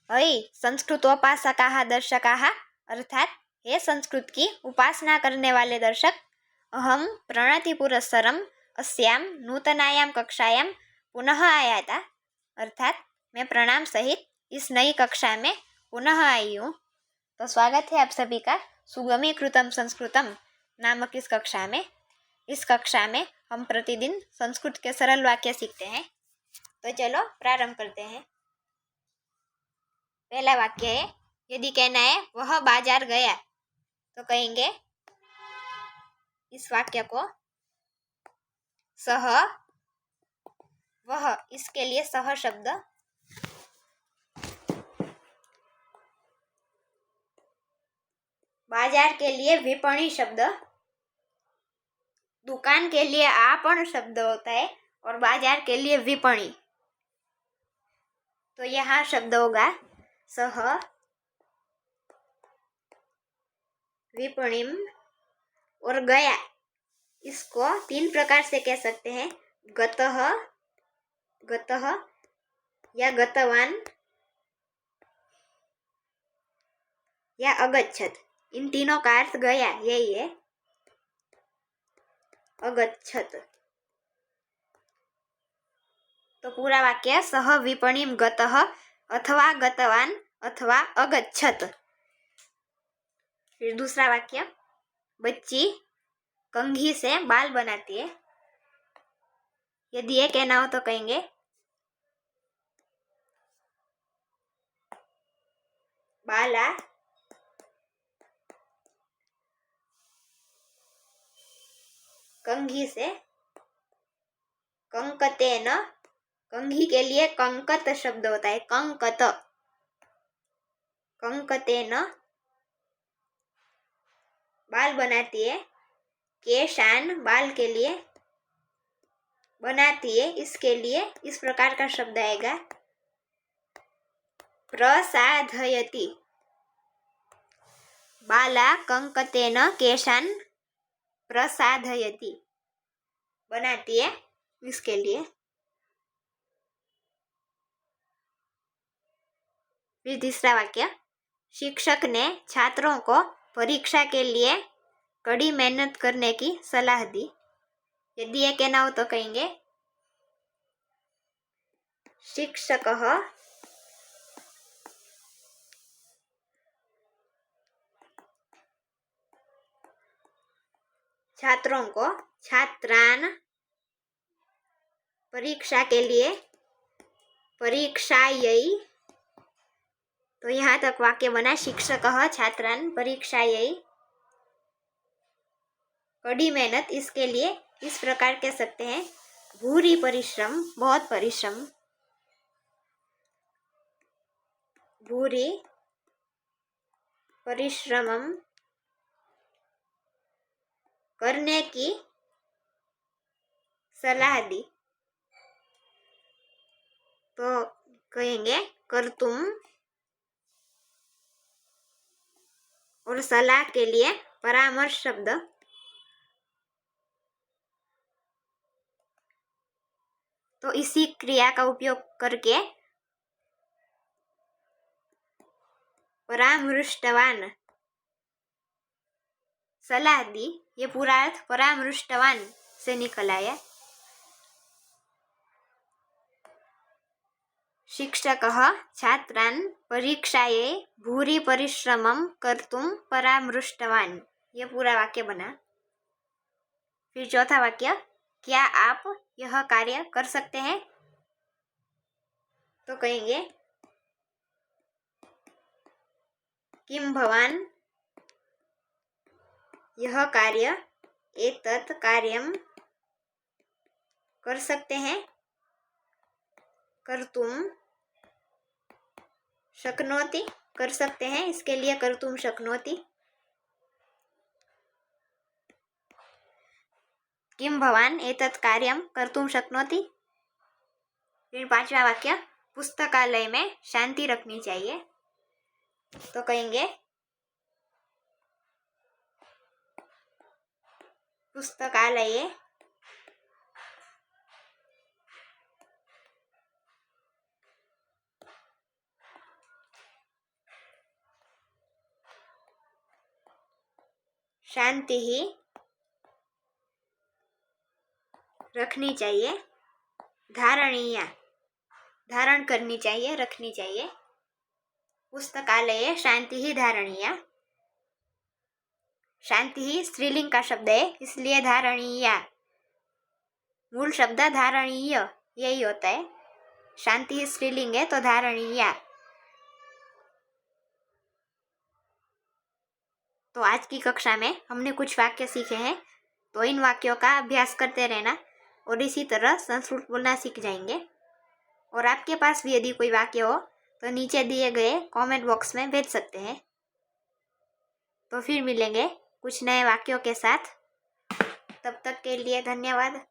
हई संस्कृतोपासकाः दर्शकाः अर्थात हे संस्कृत की उपासना करने वाले दर्शक, अहम प्रणतिपुरस्सरम अस्याम नूतनायाम कक्षायाम पुनः आया था। अर्थात मैं प्रणाम सहित इस नई कक्षा में पुनः आई हूँ। तो स्वागत है आप सभी का सुगमीकृतम संस्कृतम नामक इस कक्षा में। इस कक्षा में हम प्रतिदिन संस्कृत के सरल वाक्य सीखते हैं। तो चलो प्रारंभ करते हैं। पहला वाक्य है, यदि कहना है वह बाजार गया, तो कहेंगे इस वाक्य को सह वह, इसके लिए सह शब्द, बाजार के लिए विपणी शब्द, दुकान के लिए आपण शब्द होता है और बाजार के लिए विपणी। तो यहाँ शब्द होगा सह विपणिम और गया। इसको तीन प्रकार से कह सकते हैं, गतः, गतः या गतवान या अगच्छत। इन तीनों का अर्थ गया यही है, अगच्छत। तो पूरा वाक्य सह विपणिम गतः अथवा गतवान अथवा अगच्छत। फिर दूसरा वाक्य, बच्ची कंघी से बाल बनाती है। यदि ये कहना हो तो कहेंगे बाला कंघी से कंकतेन, कंघी के लिए कंकत शब्द होता है, कंकत, कंकतेन बाल बनाती है। केशान बाल के लिए, बनाती है इसके लिए इस प्रकार का शब्द आएगा प्रसाधयति। बाला कंकतेन केशान प्रसाधयति, बनाती है इसके लिए। फिर तीसरा वाक्य, शिक्षक ने छात्रों को परीक्षा के लिए कड़ी मेहनत करने की सलाह दी। यदि ये कहना हो तो कहेंगे शिक्षकः छात्रों को, छात्रान परीक्षा के लिए, परीक्षायै। तो यहाँ तक वाक्य बना, शिक्षकः छात्रान परीक्षायै कड़ी मेहनत, इसके लिए इस प्रकार कह सकते हैं भूरी परिश्रम, बहुत परिश्रम, भूरी परिश्रमम करने की सलाह दी। तो कहेंगे कर्तुम, और सलाह के लिए परामर्श शब्द। तो इसी क्रिया का उपयोग करके परामृष्टवान, सलाह दी, ये पूरा अर्थ परामृष्टवान से निकल आया। शिक्षकः छात्रान् परीक्षायै भूरि परिश्रमं कर्तुं परामृष्टवान, ये पूरा वाक्य बना। फिर चौथा वाक्य, क्या आप यह कार्य कर सकते हैं? तो कहेंगे किम भवान यह कार्य, एतत् कार्यम कर सकते हैं, कर्तुम शक्नोति, कर सकते हैं, इसके लिए कर्तुम शक्नोति। किम भवान एतत् कार्यम कर्तुम शक्नोति। फिर पांचवा वाक्य, पुस्तकालय में शांति रखनी चाहिए। तो कहेंगे पुस्तकालये शांति ही रखनी चाहिए, धारणीया धारण करनी चाहिए, रखनी चाहिए। पुस्तकालये शांति ही धारणीया। शांति ही स्त्रीलिंग का शब्द है, इसलिए धारणीया। मूल शब्द धारणीय यही होता है। शांति ही स्त्रीलिंग है तो धारणीया। तो आज की कक्षा में हमने कुछ वाक्य सीखे हैं, तो इन वाक्यों का अभ्यास करते रहना और इसी तरह संस्कृत बोलना सीख जाएंगे। और आपके पास भी यदि कोई वाक्य हो तो नीचे दिए गए कमेंट बॉक्स में भेज सकते हैं। तो फिर मिलेंगे कुछ नए वाक्यों के साथ। तब तक के लिए धन्यवाद।